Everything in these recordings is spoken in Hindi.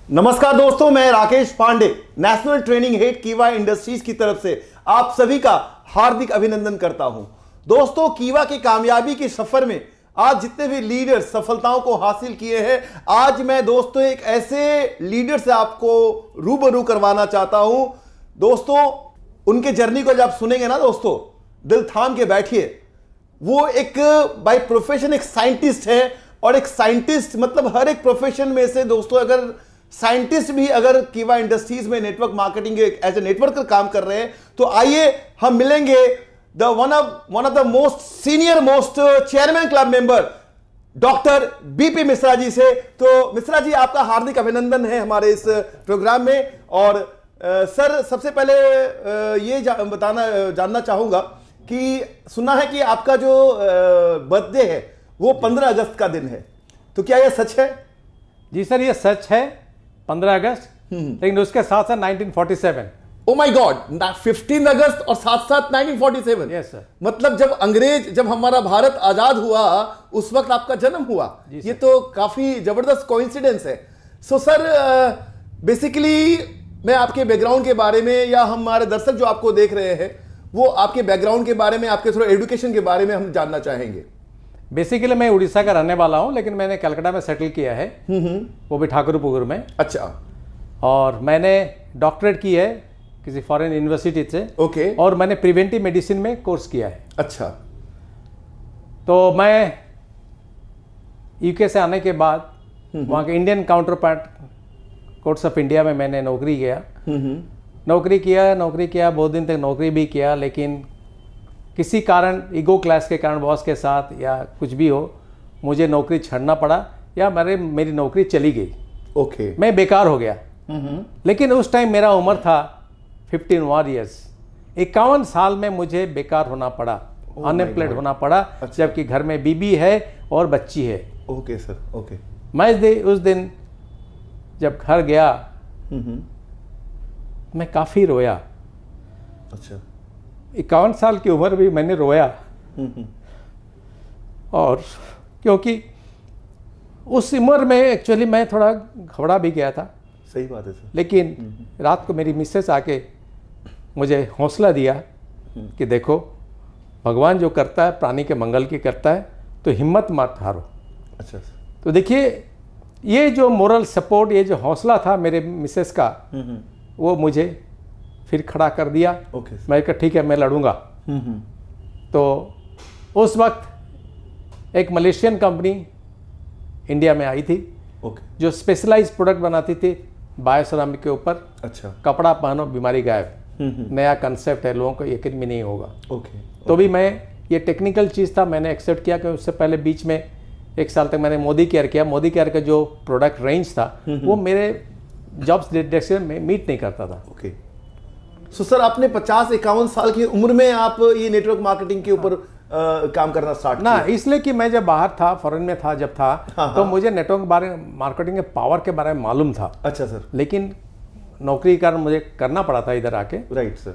नमस्कार दोस्तों, मैं Rakesh Pandey national training head Kiva industries की तरफ से आप सभी का हार्दिक अभिनंदन करता हूं। दोस्तों, कीवा की कामयाबी के सफर में आज जितने भी लीडर सफलताओं को हासिल किए हैं, आज मैं दोस्तों एक ऐसे लीडर से आपको रूबरू करवाना चाहता हूं। दोस्तों, उनके जर्नी को जब सुनेंगे ना दोस्तों, दिल थाम के बैठिए। वो एक बाय प्रोफेशन एक साइंटिस्ट है, और एक साइंटिस्ट मतलब हर एक प्रोफेशन में से दोस्तों अगर साइंटिस्ट भी अगर कीवा इंडस्ट्रीज में network marketing as a networker काम कर रहे हैं, तो आइए हम मिलेंगे the one of the most senior most chairman club member doctor BP Mishra ji से। तो मिश्रा जी, आपका हार्दिक अभिनंदन है हमारे इस प्रोग्राम में। और सर, सबसे पहले ये जानना चाहूंगा कि सुना है कि आपका जो बर्थडे है वो 15 अगस्त का दिन है, तो क्या यह सच है? जी सर, ये सच है, 15 अगस्त, लेकिन उसके साथ साथ 1947। ओ माय गॉड, 15 अगस्त और साथ साथ 1947। Yes sir. मतलब जब हमारा भारत आजाद हुआ उस वक्त आपका जन्म हुआ। ये तो काफी जबरदस्त कोइंसिडेंस है। सो सर, बेसिकली मैं आपके बैकग्राउंड के बारे में, या हमारे दर्शक जो आपको देख रहे हैं, वो आपके बैकग्राउंड के बारे में, आपके थोड़ा एजुकेशन के बारे में हम जानना चाहेंगे। बेसिकली मैं उड़ीसा का रहने वाला हूं, लेकिन मैंने कलकत्ता में सेटल किया है, वो भी ठाकुरपुकुर में। अच्छा। और मैंने डॉक्टरेट की है किसी फॉरेन यूनिवर्सिटी से। ओके। और मैंने प्रिवेंटिव मेडिसिन में कोर्स किया है। अच्छा। तो मैं यूके से आने के बाद वहाँ के Indian counter part courts of India में मैंने नौकरी किया। नौकरी किया बहुत दिन तक नौकरी भी किया, लेकिन किसी कारण, ईगो क्लैश के कारण बॉस के साथ या कुछ भी हो, मुझे नौकरी छोड़ना पड़ा या मेरी नौकरी चली गई। ओके। मैं बेकार हो गया। लेकिन उस टाइम मेरा उम्र था 51 ईयर्स। 51 साल में मुझे बेकार होना पड़ा, अनएम्प्लॉयड होना पड़ा। अच्छा। जबकि घर में बीबी है और बच्ची है। Okay sir. ओके। मैं उस दिन जब घर गया मैं काफ़ी रोया। अच्छा। 51 साल की उम्र भी मैंने रोया। और क्योंकि उस उम्र में एक्चुअली मैं थोड़ा घबरा भी गया था। सही बात है सर। लेकिन रात को मेरी मिसेस आके मुझे हौसला दिया कि देखो, भगवान जो करता है प्राणी के मंगल की करता है, तो हिम्मत मत हारो। अच्छा। तो देखिए, ये जो मोरल सपोर्ट, ये जो हौसला था मेरे मिसेस का, वो मुझे फिर खड़ा कर दिया। मैं कहा ठीक है, मैं लड़ूंगा। तो उस वक्त एक मलेशियन कंपनी इंडिया में आई थी, जो स्पेशलाइज्ड प्रोडक्ट बनाती थी बायोसेरामिक के ऊपर। अच्छा। कपड़ा पहनो बीमारी गायब। नया कंसेप्ट है, लोगों को यकीन भी नहीं होगा। तो भी मैं, ये टेक्निकल चीज़ था, मैंने एक्सेप्ट किया। कि उससे पहले बीच में 1 साल तक मैंने मोदी केयर किया। मोदी केयर का जो प्रोडक्ट रेंज था वो मेरे जॉब्स डिटेक्शन में मीट नहीं करता था। ओके। सो सर, आपने 50-51 साल की उम्र में आप ये नेटवर्क मार्केटिंग के ऊपर काम करना स्टार्ट किया? इसलिए कि मैं जब बाहर था, फॉरेन में था जब था, तो मुझे नेटवर्क मार्केटिंग के पावर के बारे में मालूम था। अच्छा सर। लेकिन नौकरी के कारण मुझे करना पड़ा था इधर आके। Right sir.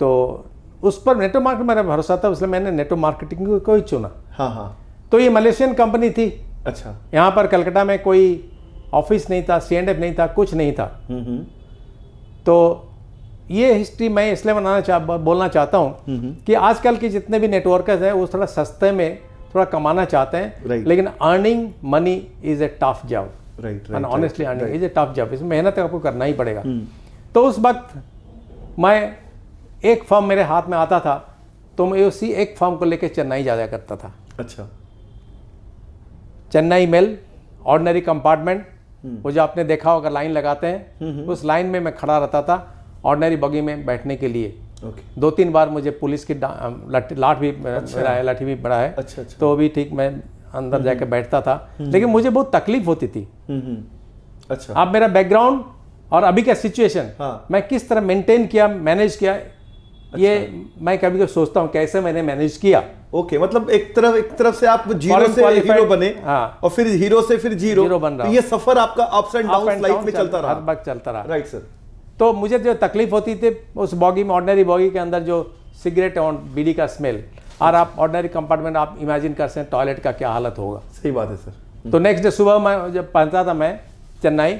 तो उस पर नेटवर्क मार्केटिंग मेरा भरोसा था, इसलिए मैंने नेटवर्क मार्केटिंग को ही चुना। हाँ। तो ये मलेशियन कंपनी थी। अच्छा। यहाँ पर कलकत्ता में कोई ऑफिस नहीं था, C&F नहीं था, कुछ नहीं था। तो ये हिस्ट्री मैं इसलिए बोलना चाहता हूँ कि आजकल के जितने भी नेटवर्कर्स हैं वो थोड़ा सस्ते में थोड़ा कमाना चाहते हैं। लेकिन earning money is a tough job. Right. Honestly earning is a tough job. इसमें मेहनत आपको करना ही पड़ेगा। तो उस वक्त मैं, एक फॉर्म मेरे हाथ में आता था, तो मैं उसी एक फॉर्म को लेकर चेन्नई जाया करता था। अच्छा। चेन्नई मेल, ऑर्डिनरी कंपार्टमेंट, वो जो आपने देखा होगा लाइन लगाते हैं, उस लाइन में मैं खड़ा रहता था ऑर्डिनरी बगी में बैठने के लिए। 2-3 बार मुझे पुलिस की लाठी भी पड़ा है। अच्छा। तो भी ठीक, मैं अंदर जाकर बैठता था। लेकिन मुझे बहुत तकलीफ होती थी। अच्छा। अब मेरा बैकग्राउंड और अभी का सिचुएशन, मैं किस तरह मेंटेन किया, मैनेज किया, ये मैं कभी कभी सोचता हूँ कैसे मैंने मैनेज किया। ओके। मतलब एक तरफ से आप जीरो से हीरो बने। और फिर हीरो से फिर जीरो बन रहा। ये सफर आपका अप्स एंड डाउन लाइफ में चलता रहा, हर वक्त चलता रहा। Right sir. तो मुझे जो तकलीफ होती थी उस बॉगी में, ऑर्डिनरी बॉगी के अंदर जो सिगरेट और बीड़ी का स्मेल, और आप ऑर्डिनरी कंपार्टमेंट आप इमेजिन कर सकते हैं टॉयलेट का क्या हालत होगा। सही बात है सर। तो नेक्स्ट डे सुबह मैं जब पहुंचा था मैं चेन्नई,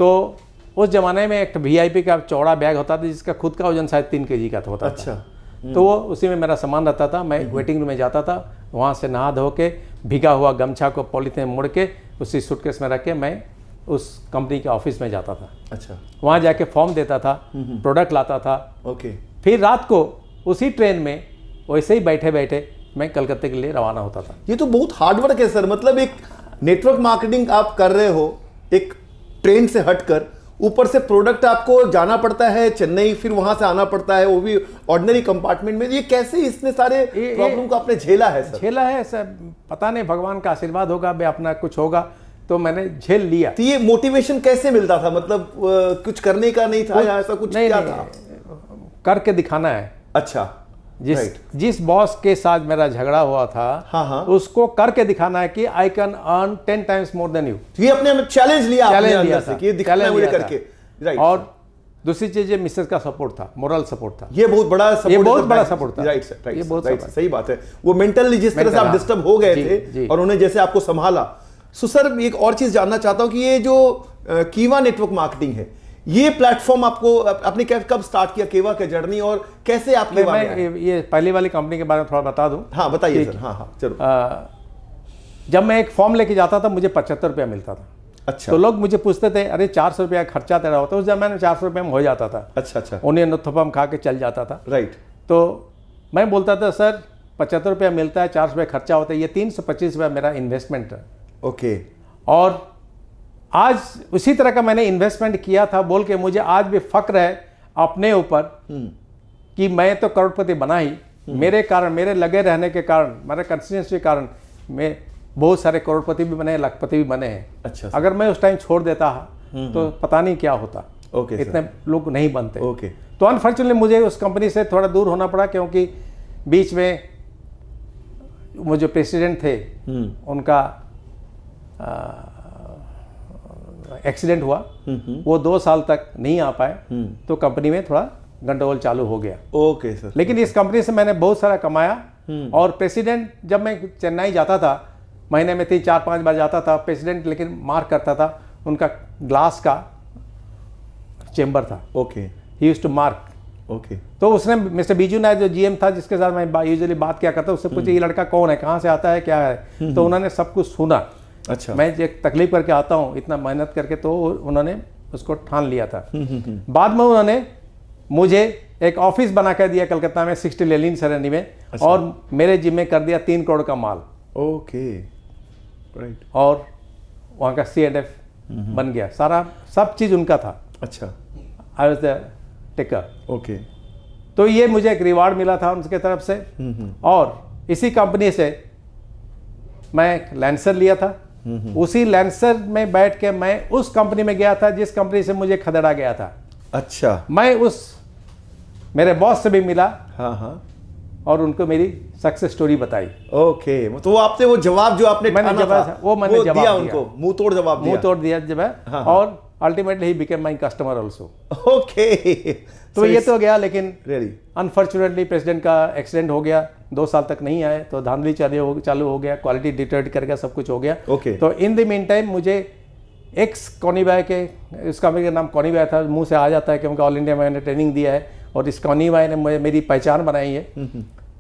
तो उस जमाने में एक VIP का चौड़ा बैग होता था जिसका खुद का वजन शायद 3 kg का होता अच्छा। था। तो वो उसी में मेरा सामान रहता था। मैं वेटिंग रूम में जाता था, वहाँ से नहा धो के भीगा हुआ गमछा को पॉलीथीन में मोड़ के उसी सूटकेस में रख के मैं उस कंपनी के ऑफिस में जाता था। अच्छा। वहाँ जाके फॉर्म देता था, प्रोडक्ट लाता था। ओके। फिर रात को उसी ट्रेन में वैसे ही बैठे बैठे मैं कलकत्ते के लिए रवाना होता था। ये तो बहुत हार्डवर्क है सर। मतलब एक नेटवर्क मार्केटिंग आप कर रहे हो, एक ट्रेन से हटकर, ऊपर से प्रोडक्ट आपको जाना पड़ता है चेन्नई, फिर वहां से आना पड़ता है, वो भी ऑर्डिनरी कंपार्टमेंट में। ये कैसे इतने सारे प्रॉब्लम को आपने झेला है सर? झेला है सर, पता नहीं भगवान का आशीर्वाद होगा, बे अपना कुछ होगा, तो मैंने झेल लिया। तो ये मोटिवेशन कैसे मिलता था? मतलब कुछ करने का नहीं था या ऐसा कुछ क्या था? करके दिखाना है। अच्छा। जिस बॉस के साथ मेरा झगड़ा हुआ था, हाँ। उसको करके दिखाना है कि I can earn 10 times more than you। ये अपने में चैलेंज लिया था कि ये दिखाना है मुझे करके। राइट। और दूसरी चीज मिसेस का सपोर्ट था, मोरल सपोर्ट था। ये बहुत बड़ा सपोर्ट, ये बहुत बड़ा सपोर्ट था। राइट सर, ये बहुत सही बात है। वो मेंटली जिस तरह से आप डिस्टर्ब हो गए थे और उन्होंने जैसे आपको संभाला। सो सर, एक और चीज जानना चाहता हूं कि ये जो कीवा नेटवर्क मार्केटिंग है, ये प्लेटफॉर्म आपको आपने कब स्टार्ट किया कीवा की जर्नी, और कैसे आप कीवा में आए? ये पहली वाली कंपनी के बारे में थोड़ा बता दूं। हाँ बताइए सर। हाँ जरूर। जब मैं एक फॉर्म लेके जाता था मुझे 75 रुपया मिलता था। अच्छा। तो लोग मुझे पूछते थे, अरे 400 रुपया खर्चा तेरा होता है। उस जमाने में 400 रुपये में हो जाता था। अच्छा। उन्हें थप्पम खा के चल जाता था। राइट। तो मैं बोलता था, सर 75 रुपया मिलता है, 400 रुपये खर्चा होता है, ये 325 रुपया मेरा इन्वेस्टमेंट है। ओके। और आज उसी तरह का मैंने इन्वेस्टमेंट किया था बोल के मुझे आज भी फक्र है अपने ऊपर कि मैं तो करोड़पति बना ही। मेरे कारण, मेरे लगे रहने के कारण, मेरे कंसिस्टेंसी के कारण मैं बहुत सारे करोड़पति भी बने, लखपति भी बने हैं। अच्छा। अगर मैं उस टाइम छोड़ देता तो पता नहीं क्या होता। ओके। इतने लोग नहीं बनते। ओके। तो अनफॉर्चुनेटली मुझे उस कंपनी से थोड़ा दूर होना पड़ा, क्योंकि बीच में वो जो प्रेसिडेंट थे उनका एक्सीडेंट हुआ। वो 2 साल तक नहीं आ पाए, तो कंपनी में थोड़ा गंडगोल चालू हो गया। Okay sir. लेकिन इस कंपनी से मैंने बहुत सारा कमाया। और प्रेसिडेंट, जब मैं चेन्नई जाता था महीने में 3-4-5 बार जाता था, प्रेसिडेंट लेकिन मार्क करता था, उनका ग्लास का चेंबर था। Okay. He used to mark. Okay. तो उसने मिस्टर बीजू नायक जो GM था, जिसके साथ मैं यूजुअली बात किया करता, उससे पूछे ये लड़का कौन है, कहाँ से आता है, क्या है। तो उन्होंने सब कुछ सुना। अच्छा। मैं एक तकलीफ करके आता हूँ इतना मेहनत करके, तो उन्होंने उसको ठान लिया था। बाद में उन्होंने मुझे एक ऑफिस बना कर दिया कलकत्ता में 60 लेनिन सरानी में। अच्छा। और मेरे जिम्मे कर दिया 3 करोड़ का माल। ओके। राइट। और वहाँ का C&F बन गया, सारा सब चीज़ उनका था। अच्छा। I was the taker. Okay. तो ये मुझे एक रिवार्ड मिला था उनके तरफ से। और इसी कंपनी से मैं लैंसर लिया था। उसी लैंसर में बैठ के मैं उस कंपनी में गया था जिस कंपनी से मुझे खदेड़ा गया था। अच्छा। मैं उस मेरे बॉस से भी मिला। हाँ। और उनको मेरी सक्सेस स्टोरी बताई। ओके। तो वो आपने वो जवाब जो आपने मैंने जवाब दिया उनको, मुंह तोड़ जवाब दिया। मुंह तोड़ दिया जब। हाँ। और ultimately he became my customer also. Okay. तो ये तो गया, लेकिन रियली अनफॉर्चुनेटली प्रेसिडेंट का एक्सीडेंट हो गया, 2 साल तक नहीं आए, तो धांधली चालू हो गया, क्वालिटी डिटर्ट कर गया, सब कुछ हो गया। ओके। तो इन द मीन टाइम मुझे एक्स कॉनीबाय के, इसका मेरा नाम कॉनीबाय था, मुंह से आ जाता है क्योंकि ऑल इंडिया में मैंने ट्रेनिंग दिया है और इस कॉनीबाय ने मेरी पहचान बनाई है।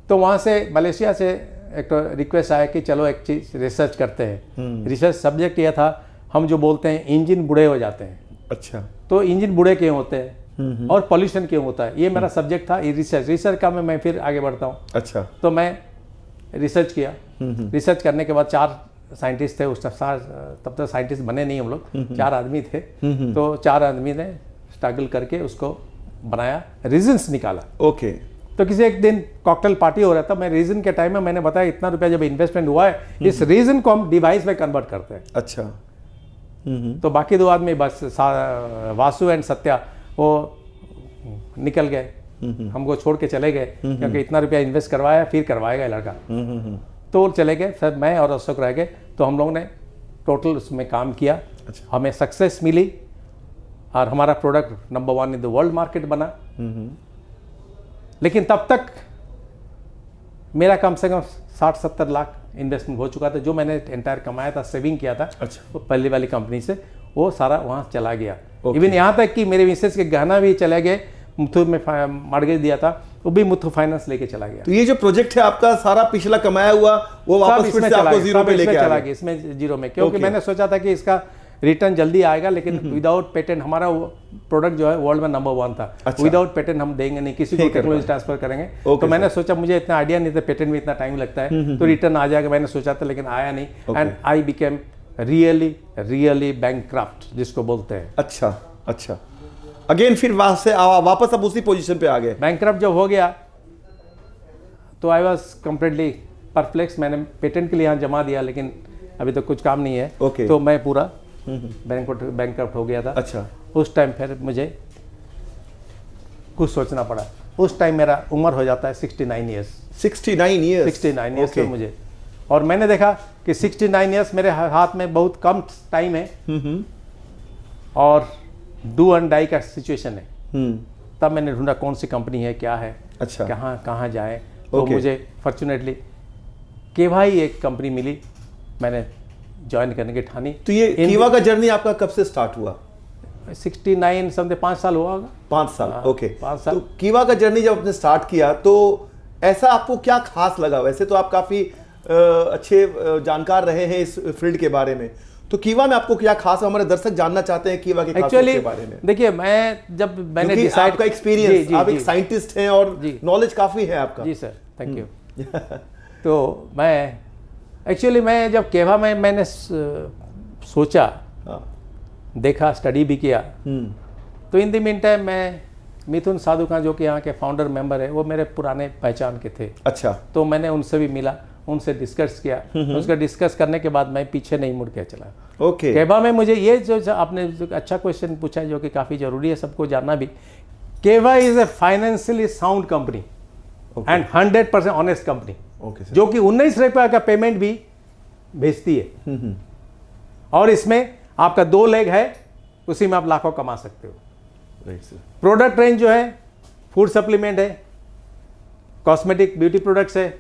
तो वहाँ से मलेशिया से एक तो रिक्वेस्ट आया कि चलो एक चीज़ रिसर्च करते हैं। रिसर्च सब्जेक्ट यह था, हम जो बोलते हैं इंजन बूढ़े हो जाते हैं। अच्छा। तो इंजन बूढ़े क्यों होते हैं और पॉल्यूशन क्यों होता है, ये मेरा सब्जेक्ट था। ये रिसर्च का मैं फिर आगे बढ़ता हूँ। अच्छा। तो मैं रिसर्च किया। रिसर्च करने के बाद 4 साइंटिस्ट थे उस तब तक साइंटिस्ट बने नहीं हम लोग, 4 आदमी थे। तो 4 आदमी ने स्ट्रगल करके उसको बनाया, रीजंस निकाला। ओके। तो किसी एक दिन कॉकटेल पार्टी हो रहा था, मैं रीजन के टाइम में मैंने बताया इतना रुपया जब इन्वेस्टमेंट हुआ है, इस रीजन को हम डिवाइस में कन्वर्ट करते हैं। अच्छा। तो बाकी 2 आदमी बस वासु एंड सत्या वो निकल गए, हमको छोड़ के चले गए, क्योंकि इतना रुपया इन्वेस्ट करवाया, फिर करवाएगा लड़का। तो वो चले गए, फिर मैं और अशोक रह गए। तो हम लोगों ने टोटल उसमें काम किया। अच्छा। हमें सक्सेस मिली और हमारा product number 1 in the world market बना। लेकिन तब तक मेरा कम से कम 60-70 लाख इन्वेस्टमेंट हो चुका था, जो मैंने एंटायर कमाया था, सेविंग किया था। अच्छा। वो पहली वाली कंपनी से, वो सारा वहाँ चला गया। इवन यहाँ तक कि मेरे मिसेस के गहना भी चले गए, मुथूट में मॉर्गेज दिया था, वो भी मुथूट फाइनेंस लेके चला गया। तो ये जो प्रोजेक्ट है आपका, सारा पिछला कमाया हुआ वो वापस फिर से आपको जीरो पे लेके चला गया, इसमें जीरो में, क्योंकि मैंने सोचा था कि इसका रिटर्न जल्दी आएगा, लेकिन विदाउट पेटेंट हमारा प्रोडक्ट जो है वर्ल्ड में नंबर 1 था। अच्छा। विदाउट पेटेंट हम देंगे नहीं, किसी को टेक्नोलॉजी ट्रांसफर करेंगे। तो मैंने सोचा, मुझे इतना आइडिया नहीं था, पेटेंट में इतना टाइम लगता है, तो रिटर्न आ जाएगा, मैंने सोचा था, लेकिन आया नहीं। And I became really bankrupt जिसको बोलते हैं। अच्छा अच्छा, अगेन फिर वापस अब उसी पोजीशन पे आ गए। बैंकक्रप्ट जब हो गया तो आई वॉज कम्प्लीटली परप्लेक्स। मैंने पेटेंट के लिए यहाँ जमा दिया, लेकिन अभी तो कुछ काम नहीं है। तो मैं पूरा बैंकक्रप्ट हो गया था। अच्छा। उस टाइम फिर मुझे कुछ सोचना पड़ा। उस टाइम मेरा उम्र हो जाता है 69 ईयर्स। 69 ईयर्स में मुझे, और मैंने देखा कि 69 ईयर्स मेरे हाथ में बहुत कम टाइम है और डू एंड डाई का सिचुएशन है। तब मैंने ढूंढा कौन सी कंपनी है, क्या है, अच्छा, कहाँ जाए। तो मुझे फॉर्चुनेटली केवाई एक कंपनी मिली, मैंने ज्वाइन करने की ठानी। तो ये कीवा का जर्नी आपका कब से स्टार्ट हुआ? 69 समझे 5 साल हुआ होगा। 5 साल, ओके। 5 साल। तो कीवा का जर्नी जब आपने स्टार्ट किया तो ऐसा आपको क्या खास लगा? वैसे तो आप काफी अच्छे जानकार रहे हैं इस फील्ड के बारे में, तो कीवा में आपको क्या खास, हमारे दर्शक जानना चाहते हैं कीवा के खासियत के बारे में। देखिए, मैंने डिसाइड, आपका एक्सपीरियंस, आप एक साइंटिस्ट हैं और नॉलेज काफी है आपका। जी सर, थैंक यू। तो मैं जब केवा में मैंने सोचा, देखा, स्टडी भी किया, तो इन द मीन टाइम मैं मिथुन साधु का, जो कि यहाँ के फाउंडर मेंबर है, वो मेरे पुराने पहचान के थे। अच्छा। तो मैंने उनसे भी मिला, उनसे डिस्कस किया। उसका डिस्कस करने के बाद मैं पीछे नहीं मुड़ के चला। ओके। केवा में मुझे ये जो आपने अच्छा क्वेश्चन पूछा, जो कि काफ़ी ज़रूरी है सबको जानना भी, केवा is a financially sound company and 100% honest company, जो कि 19 रुपये का पेमेंट भी भेजती है। और इसमें आपका 2 लेग है, उसी में आप लाखों कमा सकते हो। प्रोडक्ट रेंज जो है, फूड सप्लीमेंट है, कॉस्मेटिक ब्यूटी प्रोडक्ट्स है,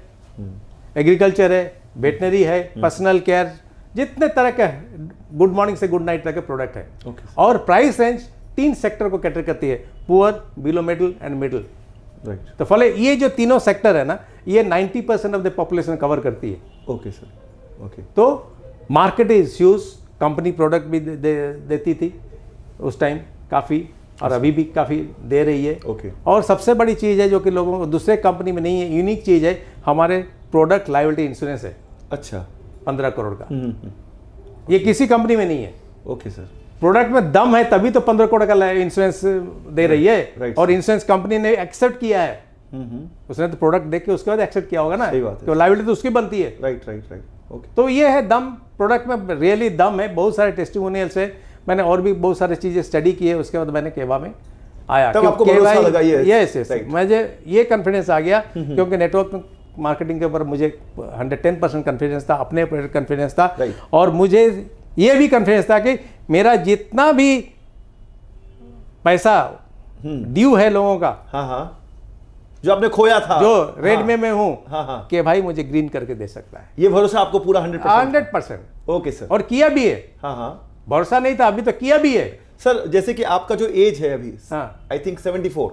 एग्रीकल्चर है, वेटनरी है, पर्सनल केयर, जितने तरह के गुड मॉर्निंग से गुड नाइट तक के प्रोडक्ट है। और प्राइस रेंज 3 सेक्टर को कैटर करती है, poor, below middle and middle. तो फले ये जो तीनों सेक्टर है ना, ये 90% ऑफ द पॉपुलेशन कवर करती है। Okay sir, okay. तो market is huge, company product भी देती थी उस टाइम काफ़ी, और अभी भी काफ़ी दे रही है। और सबसे बड़ी चीज़ है जो कि लोगों को दूसरे कंपनी में नहीं है, यूनिक चीज़ है, हमारे प्रोडक्ट लायबिलिटी इंश्योरेंस है। अच्छा। 15 करोड़ का। ये किसी कंपनी में नहीं है। Okay sir. प्रोडक्ट में दम है तभी तो 15 करोड़ का इंश्योरेंस दे रही है। और इंश्योरेंस कंपनी ने एक्सेप्ट किया है, उसने तो प्रोडक्ट देख के उसके बाद एक्सेप्ट किया होगा ना, तो लायबिलिटी तो उसकी बनती है। राइट। ओके। तो ये है दम, प्रोडक्ट में रियली दम है। बहुत सारे टेस्टिमोनियल्स है, मैंने और भी बहुत सारी चीज़ें स्टडी की है। उसके बाद मैंने केवा में आया, तब आपको भरोसा लगा। यस, मुझे ये कॉन्फिडेंस आ गया, क्योंकि नेटवर्क मार्केटिंग के ऊपर मुझे 110% कॉन्फिडेंस था, अपने ऊपर कॉन्फिडेंस था। और मुझे ये भी कॉन्फिडेंस था कि मेरा जितना भी पैसा ड्यू है लोगों का, जो आपने खोया था, जो रेड में मैं हूँ, कि भाई मुझे ग्रीन करके दे सकता है। ये भरोसा आपको पूरा 100%। Okay sir. और किया भी है। भरोसा नहीं था, अभी तो किया भी है। सर, जैसे कि आपका जो एज है अभी, आई थिंक 74,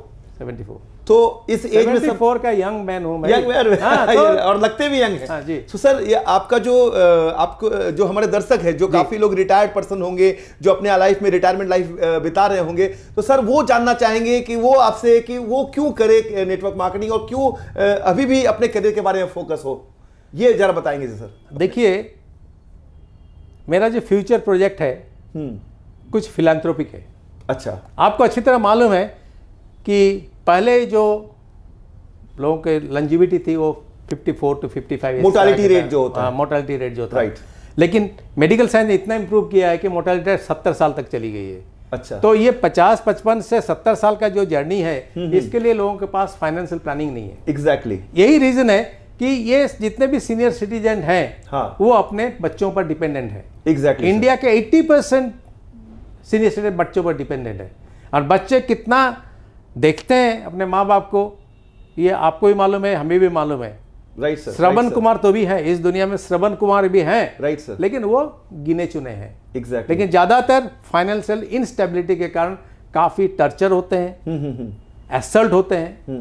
तो इस एज में 74 का यंग मैन हूं मैं। यंग मैन, और लगते भी यंग हैं। जी। तो सर, ये आपका जो हमारे दर्शक है, जो काफी लोग रिटायर्ड पर्सन होंगे, जो अपने लाइफ में रिटायरमेंट लाइफ बिता रहे होंगे, तो सर वो जानना चाहेंगे कि वो आपसे कि वो क्यों करे नेटवर्क मार्केटिंग, और क्यों अभी भी अपने करियर के बारे में फोकस हो, ये जरा बताएंगे सर। देखिए, मेरा जो फ्यूचर प्रोजेक्ट है कुछ फिलैंथ्रोपिक है। अच्छा। आपको अच्छी तरह मालूम है कि पहले जो लोगों के लंजीविटी थी वो 54 to 55 मोर्टालिटी रेट जो होता है, मोर्टालिटी रेट जो होता है, राइट। लेकिन मेडिकल साइंस ने इतना इंप्रूव किया है कि मोर्टालिटी रेट 70 साल तक चली गई है। अच्छा। तो ये 50-55 से 70 साल का जो जर्नी है, इसके लिए लोगों के पास फाइनेंशियल प्लानिंग नहीं है। एग्जैक्टली। यही रीजन है कि ये जितने भी सीनियर सिटीजन हैं, वो अपने बच्चों पर डिपेंडेंट है। एग्जैक्टली। इंडिया के 80% सीनियर सिटीजन बच्चों पर डिपेंडेंट है। और बच्चे कितना देखते हैं अपने माँ बाप को, ये आपको भी मालूम है, हमें भी मालूम है। राइट सर, श्रवण कुमार तो भी है इस दुनिया में, श्रवण कुमार भी हैं, राइट सर, लेकिन वो गिने चुने हैं। एग्जैक्टली। लेकिन ज्यादातर फाइनेंशियल इनस्टेबिलिटी के कारण काफी टर्चर होते हैं, असल्ट होते हैं।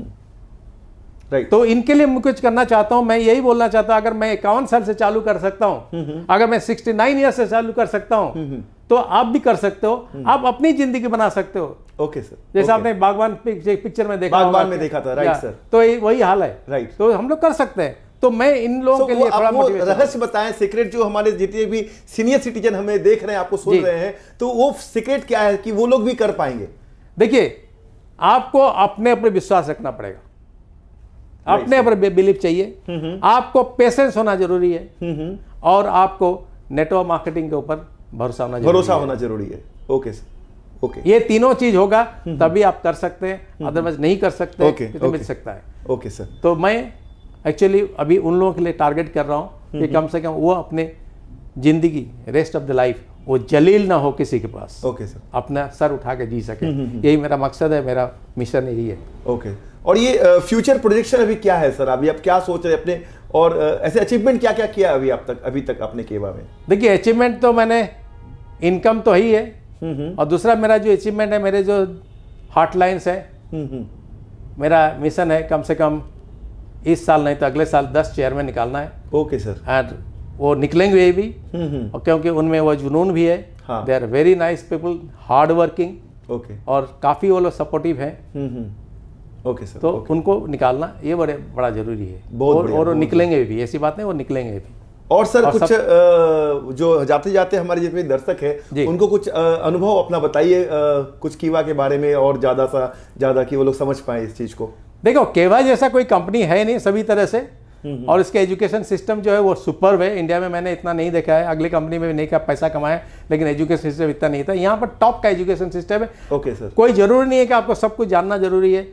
राइट। तो इनके लिए मैं कुछ करना चाहता हूं। मैं यही बोलना चाहता हूं, अगर मैं 51 साल से चालू कर सकता हूं, अगर मैं 69 ईयर से चालू कर सकता हूं, तो आप भी कर सकते हो। आप अपनी जिंदगी बना सकते हो। Okay sir. जैसे आपने बागबान पिक्चर में देखा, बागबान में देखा था, राइट सर। तो वही हाल है, राइट। तो हम लोग कर सकते हैं। तो मैं इन लोगों के लिए थोड़ा मोटिवेशन, रहस्य बताएं, सीक्रेट जो हमारे जितने भी सीनियर सिटीजन हमें देख रहे हैं, आपको सुन रहे हैं, तो वो सीक्रेट क्या है कि वो लोग भी कर पाएंगे? देखिए, आपको अपने ऊपर विश्वास रखना पड़ेगा, अपने ऊपर बिलीव चाहिए, आपको पेशेंस होना जरूरी है, और आपको नेटवर्क मार्केटिंग के ऊपर भरोसा होना जरूरी है। Okay sir, okay. ये तीनों चीज होगा तभी आप कर सकते हैं, अदरवाइज नहीं कर सकते। तो मिल सकता है। Okay sir. तो मैं एक्चुअली अभी उन लोगों के लिए टारगेट कर रहा हूं कि कम से कम वो अपने जिंदगी, रेस्ट ऑफ द लाइफ, वो जलील ना हो किसी के पास। Okay sir. अपना सर उठा के जी सके, यही मेरा मकसद है, मेरा मिशन यही है। ओके। और ये फ्यूचर प्रोजेक्शन अभी क्या है सर? अभी आप क्या सोच रहे हैं अपने, और ऐसे अचीवमेंट क्या क्या किया अभी तक अपने केवा में? देखिए, अचीवमेंट तो मैंने, इनकम तो ही है, और दूसरा मेरा जो अचीवमेंट है, मेरे जो हॉटलाइंस है, मेरा मिशन है कम से कम इस साल नहीं तो अगले साल 10 चेयरमैन निकालना है। Okay sir. एंड वो निकलेंगे भी, और क्योंकि उनमें वो जुनून भी है। They are very nice people, hard working. Okay. और काफ़ी वो लोग सपोर्टिव हैं। Okay sir. तो उनको निकालना ये बड़ा जरूरी है। और निकलेंगे भी, ऐसी बात नहीं, वो निकलेंगे भी। और सर कुछ जो जाते जाते हमारे जितने दर्शक हैं, उनको कुछ अनुभव अपना बताइए कुछ कीवा के बारे में, और ज्यादा कि वो लोग समझ पाए इस चीज को। देखो, केवा जैसा कोई कंपनी है नहीं सभी तरह से, और इसके एजुकेशन सिस्टम जो है वो सुपर्ब है। इंडिया में मैंने इतना नहीं देखा है, अगली कंपनी में भी नहीं पैसा कमाया, लेकिन एजुकेशन सिस्टम इतना नहीं था। यहाँ पर टॉप का एजुकेशन सिस्टम है। Okay sir. कोई जरूरी नहीं है कि आपको सब कुछ जानना जरूरी है,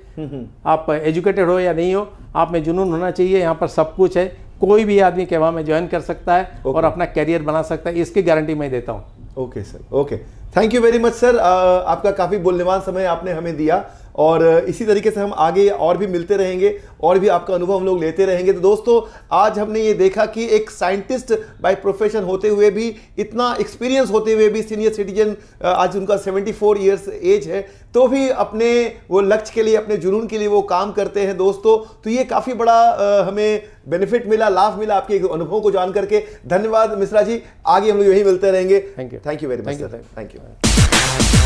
आप एजुकेटेड हो या नहीं हो, आप में जुनून होना चाहिए। यहाँ पर सब कुछ है, कोई भी आदमी केवा में ज्वाइन कर सकता है और अपना करियर बना सकता है, इसकी गारंटी मैं देता हूँ। Okay sir, okay. Thank you very much sir, आपका काफ़ी मूल्यवान समय आपने हमें दिया, और इसी तरीके से हम आगे और भी मिलते रहेंगे, और भी आपका अनुभव हम लोग लेते रहेंगे। तो दोस्तों, आज हमने ये देखा कि एक साइंटिस्ट बाय प्रोफेशन होते हुए भी, इतना एक्सपीरियंस होते हुए भी, सीनियर सिटीजन, आज उनका 74 ईयर्स एज है, तो भी अपने वो लक्ष्य के लिए, अपने जुनून के लिए वो काम करते हैं दोस्तों। तो ये काफ़ी बड़ा हमें बेनिफिट मिला, लाभ मिला आपके अनुभवों को जान करके। धन्यवाद मिश्रा जी, आगे हम लोग यही मिलते रहेंगे। Thank you. Thank you very much sir, thank you.